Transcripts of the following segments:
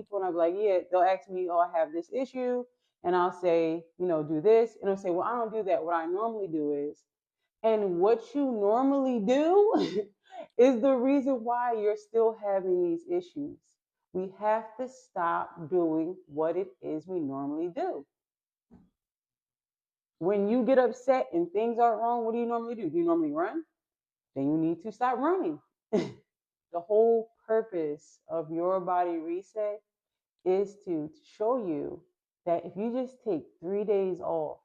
people and I'll be like, yeah, they'll ask me, oh, I have this issue. And I'll say, do this. And they'll say, well, I don't do that. What I normally do is, and what you normally do is the reason why you're still having these issues. We have to stop doing what it is we normally do. When you get upset and things are wrong, what do you normally do? Do you normally run? Then you need to stop running. The whole purpose of your body reset is to show you that if you just take 3 days off,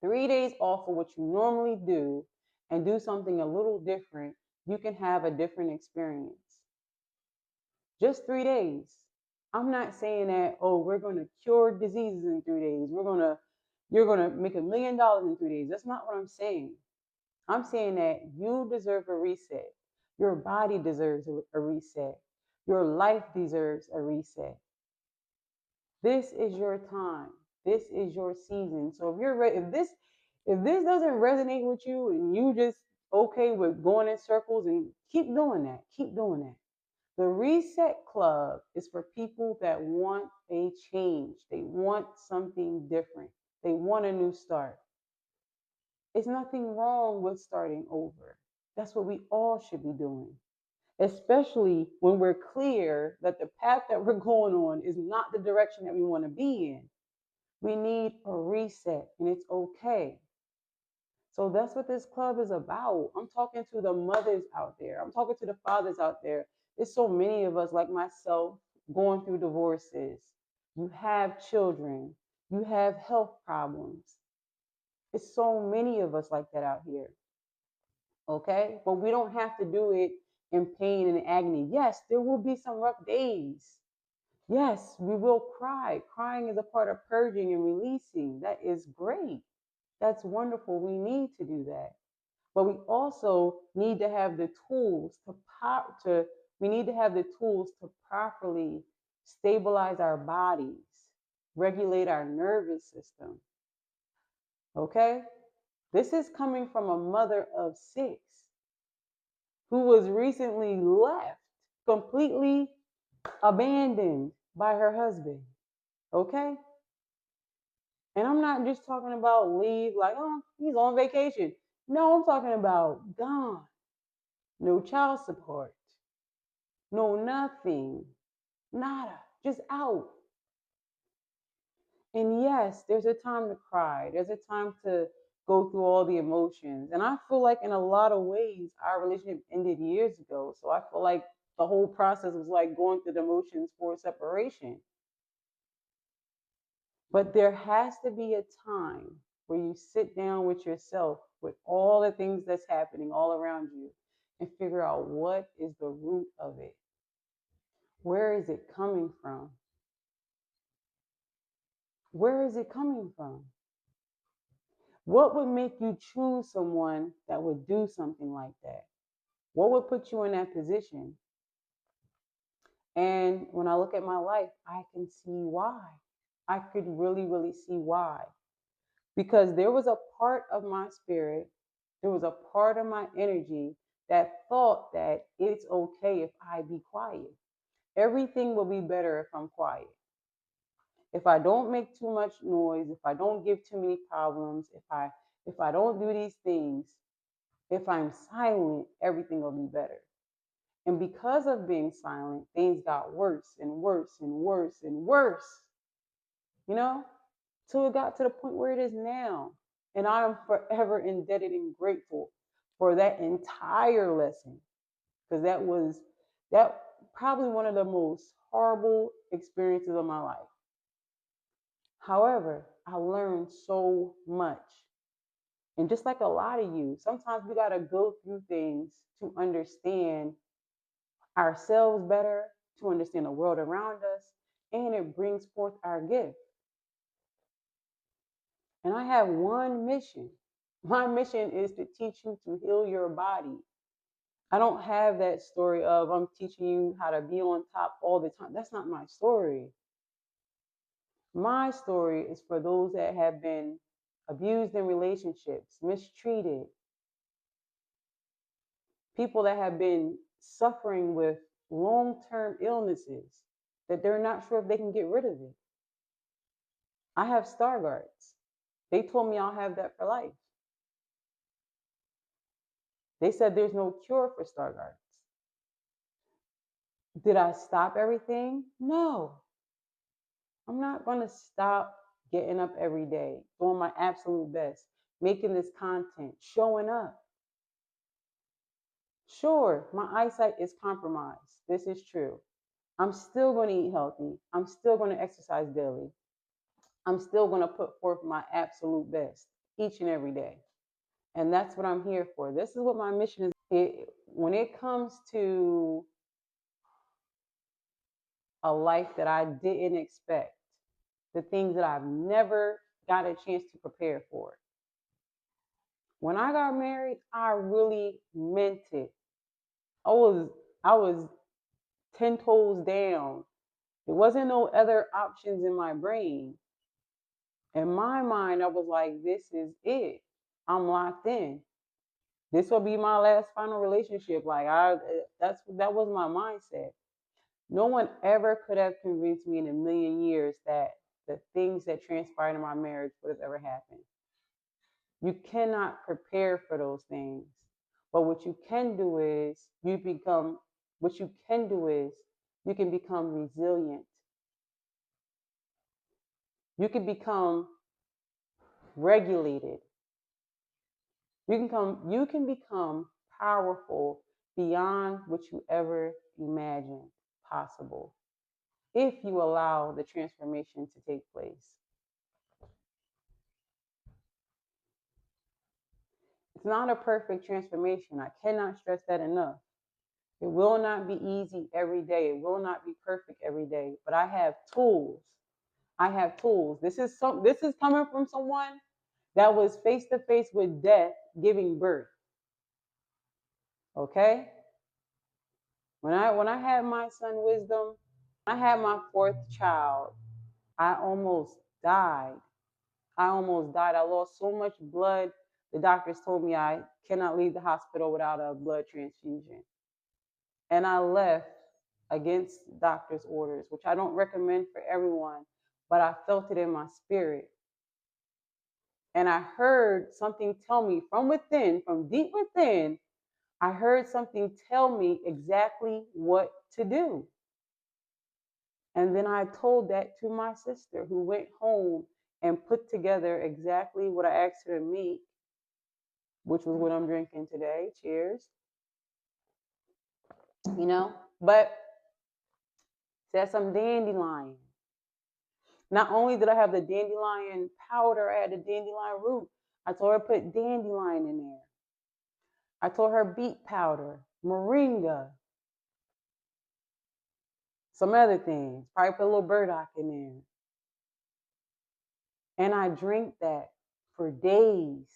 3 days off of what you normally do and do something a little different, you can have a different experience. Just 3 days. I'm not saying that, oh, we're going to cure diseases in 3 days. You're going to make $1 million in 3 days. That's not what I'm saying. I'm saying that you deserve a reset. Your body deserves a reset. Your life deserves a reset. This is your time. This is your season. So if you're ready, if this doesn't resonate with you and you just okay with going in circles, and keep doing that. Keep doing that. The Reset Club is for people that want a change. They want something different. They want a new start. It's nothing wrong with starting over. That's what we all should be doing, especially when we're clear that the path that we're going on is not the direction that we want to be in. We need a reset, and it's okay. So that's what this club is about. I'm talking to the mothers out there. I'm talking to the fathers out there. There's so many of us, like myself, going through divorces. You have children. You have health problems. It's so many of us like that out here. Okay? But we don't have to do it in pain and agony. Yes, there will be some rough days. Yes, we will cry. Crying is a part of purging and releasing. That is great. That's wonderful. We need to do that. But we also need to have the tools to we need to have the tools to properly stabilize our bodies, regulate our nervous system. Okay? This is coming from a mother of 6 who was recently left completely abandoned by her husband. Okay? And I'm not just talking about leave, like, oh, he's on vacation. No, I'm talking about gone. No child support. No nothing. Nada. Just out. And yes, there's a time to cry. There's a time to go through all the emotions. And I feel like in a lot of ways, our relationship ended years ago. So I feel like the whole process was like going through the emotions for separation. But there has to be a time where you sit down with yourself, with all the things that's happening all around you, and figure out what is the root of it. Where is it coming from? Where is it coming from? What would make you choose someone that would do something like that? What would put you in that position? And when I look at my life, I can see why. I could really, really see why. Because there was a part of my spirit, there was a part of my energy that thought that it's okay if I be quiet. Everything will be better if I'm quiet. If I don't make too much noise, if I don't give too many problems, if I don't do these things, if I'm silent, everything will be better. And because of being silent, things got worse and worse and worse and worse, you know, till it got to the point where it is now. And I am forever indebted and grateful for that entire lesson, because that probably one of the most horrible experiences of my life. However, I learned so much. And just like a lot of you, sometimes we got to go through things to understand ourselves better, to understand the world around us, and it brings forth our gift. And I have one mission. My mission is to teach you to heal your body. I don't have that story of I'm teaching you how to be on top all the time. That's not my story. My story is for those that have been abused in relationships, mistreated, people that have been suffering with long-term illnesses. that they're not sure if they can get rid of it. I have Stargardts. They told me I'll have that for life. They said there's no cure for Stargardts. Did I stop everything? No. I'm not going to stop getting up every day, doing my absolute best, making this content, showing up. Sure, my eyesight is compromised. This is true. I'm still going to eat healthy. I'm still going to exercise daily. I'm still going to put forth my absolute best each and every day. And that's what I'm here for. This is what my mission is. When it comes to a life that I didn't expect, the things that I've never got a chance to prepare for. When I got married, I really meant it. I was 10 toes down. There wasn't no other options in my brain. In my mind, I was like, this is it. I'm locked in. This will be my last final relationship. That was my mindset. No one ever could have convinced me in a million years that the things that transpired in my marriage would have ever happened. You cannot prepare for those things. But what you can do is you can become resilient. You can become regulated. You can become powerful beyond what you ever imagined possible if you allow the transformation to take place. It's not a perfect transformation. I cannot stress that enough. It will not be easy every day. It will not be perfect every day, but I have tools. I have tools. This is coming from someone that was face to face with death giving birth. Okay? When I had my son Wisdom, I had my fourth child, I almost died. I lost so much blood. The doctors told me I cannot leave the hospital without a blood transfusion. And I left against doctor's orders, which I don't recommend for everyone, but I felt it in my spirit. And I heard something tell me from within, from deep within, I heard something tell me exactly what to do. And then I told that to my sister, who went home and put together exactly what I asked her to make, which was what I'm drinking today. Cheers. But that's some dandelion. Not only did I have the dandelion powder, I had the dandelion root. I told her to put dandelion in there. I told her beet powder, moringa, some other things. Probably put a little burdock in there. And I drank that for days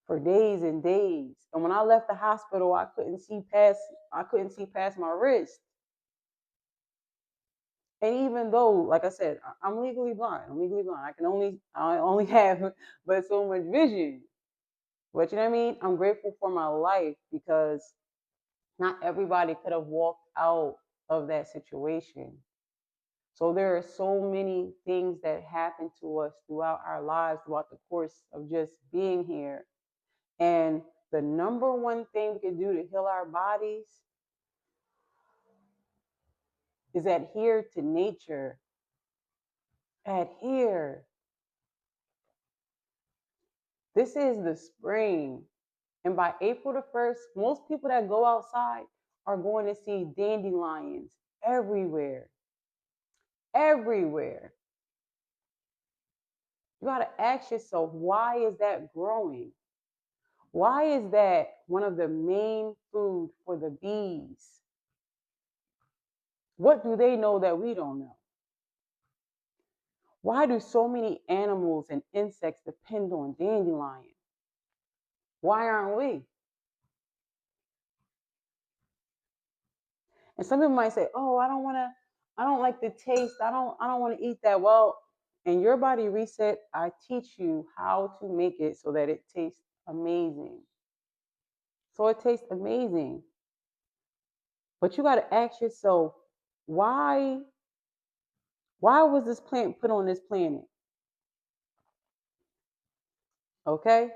and days. And when I left the hospital, I couldn't see past my wrist. And even though, like I said, I'm legally blind. I only have but so much vision. But you know what I mean? I'm grateful for my life because not everybody could have walked out of that situation. So there are so many things that happen to us throughout our lives, throughout the course of just being here. And the number one thing we can do to heal our bodies is adhere to nature. Adhere. This is the spring. And by April the 1st, most people that go outside are going to see dandelions everywhere. Everywhere. You got to ask yourself, why is that growing? Why is that one of the main food for the bees? What do they know that we don't know? Why do so many animals and insects depend on dandelion? Why aren't we? And some people might say, "Oh, I don't like the taste. I don't want to eat that." Well, in Your Body Reset, I teach you how to make it so that it tastes amazing. So it tastes amazing. But you got to ask yourself, why Why was this plant put on this planet? Okay?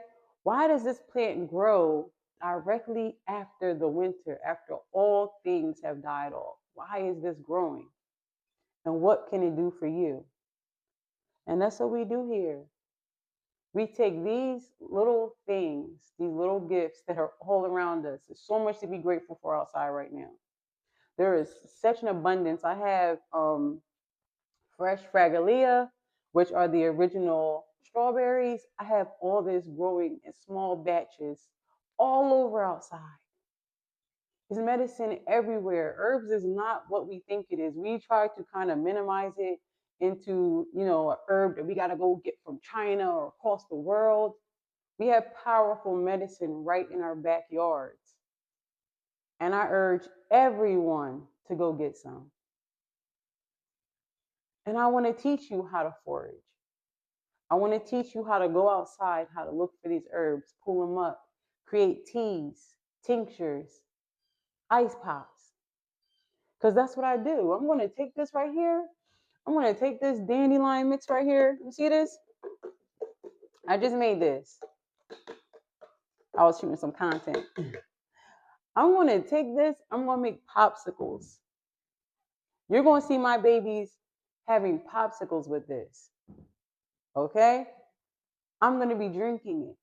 Why does this plant grow directly after the winter, after all things have died off? Why is this growing? And what can it do for you? And that's what we do here. We take these little things, these little gifts that are all around us. There's so much to be grateful for outside right now. There is such an abundance. I have fresh Fragalia, which are the original strawberries. I have all this growing in small batches all over outside. There's medicine everywhere. Herbs is not what we think it is. We try to kind of minimize it into, a herb that we got to go get from China or across the world. We have powerful medicine right in our backyards. And I urge everyone to go get some. And I want to teach you how to forage. I want to teach you how to go outside, how to look for these herbs, pull them up, create teas, tinctures, ice pops. Because that's what I do. I'm going to take this right here. I'm going to take this dandelion mix right here. You see this? I just made this. I was shooting some content. I'm going to take this. I'm going to make popsicles. You're going to see my babies having popsicles with this. Okay? I'm going to be drinking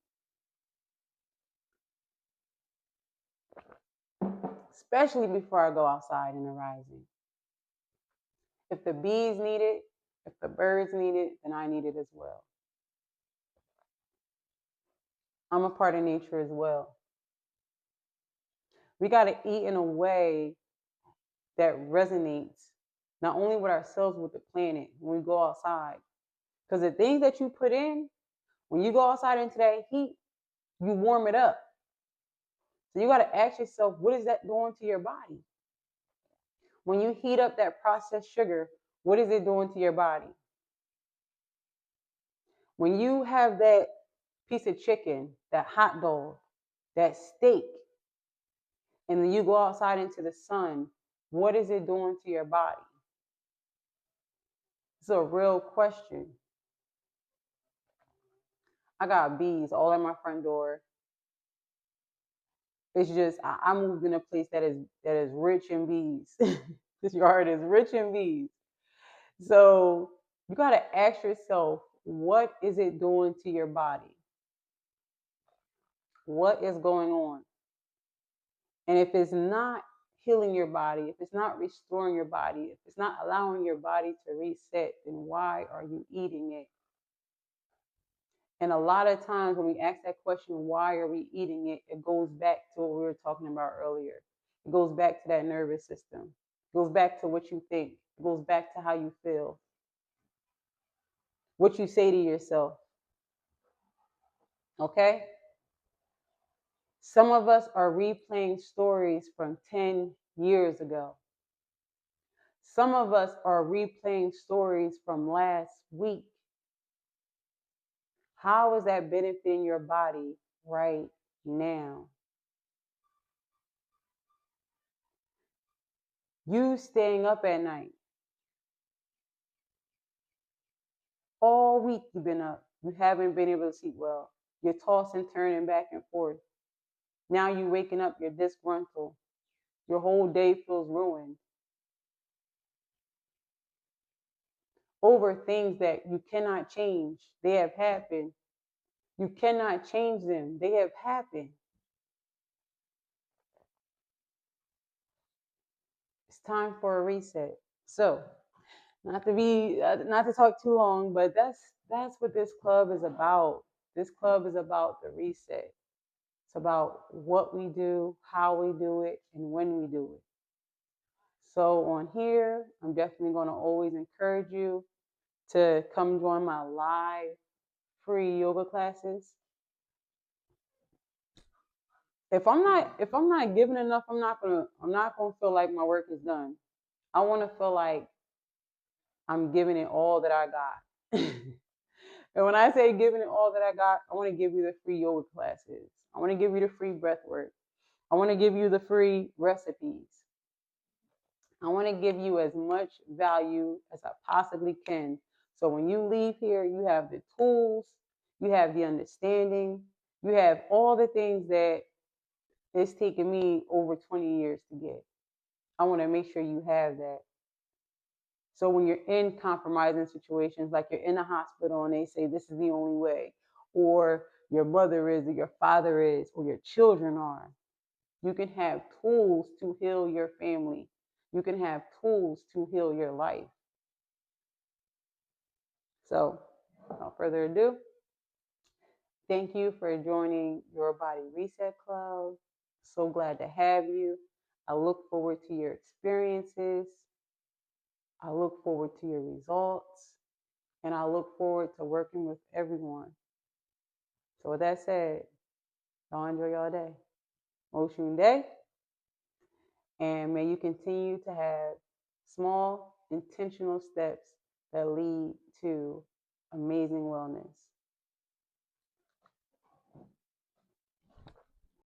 it. Especially before I go outside in the rising. If the bees need it, if the birds need it, then I need it as well. I'm a part of nature as well. We got to eat in a way that resonates not only with ourselves, with the planet when we go outside. Because the things that you put in, when you go outside into that heat, you warm it up. So you got to ask yourself, what is that doing to your body? When you heat up that processed sugar, what is it doing to your body? When you have that piece of chicken, that hot dog, that steak, and then you go outside into the sun, what is it doing to your body? It's a real question. I got bees all at my front door. It's just I moved in a place that is rich in bees. This yard is rich in bees. So you got to ask yourself, what is it doing to your body? What is going on? And if it's not healing your body, if it's not restoring your body, if it's not allowing your body to reset, then why are you eating it? And a lot of times when we ask that question, why are we eating it? It goes back to what we were talking about earlier. It goes back to that nervous system. It goes back to what you think. It goes back to how you feel. What you say to yourself. Okay? Some of us are replaying stories from 10 years ago. Some of us are replaying stories from last week. How is that benefiting your body right now? You staying up at night. All week you've been up. You haven't been able to sleep well. You're tossing, turning back and forth. Now you're waking up, you're disgruntled. Your whole day feels ruined. Over things that you cannot change. They have happened. You cannot change them. They have happened. It's time for a reset. So, not to talk too long, but that's what this club is about. This club is about the reset. It's about what we do, how we do it, and when we do it. So on here, I'm definitely going to always encourage you to come join my live free yoga classes. If I'm not giving enough, I'm not gonna feel like my work is done. I want to feel like I'm giving it all that I got. And when I say giving it all that I got, I want to give you the free yoga classes. I want to give you the free breath work. I want to give you the free recipes. I want to give you as much value as I possibly can. So when you leave here, you have the tools, you have the understanding, you have all the things that it's taken me over 20 years to get. I want to make sure you have that. So when you're in compromising situations, like you're in a hospital and they say this is the only way, or your mother is, or your father is, or your children are, you can have tools to heal your family. You can have tools to heal your life. So, without further ado, thank you for joining Your Body Reset Club. So glad to have you. I look forward to your experiences. I look forward to your results. And I look forward to working with everyone. So, with that said, y'all enjoy your day. Motion day. And may you continue to have small, intentional steps that lead to amazing wellness.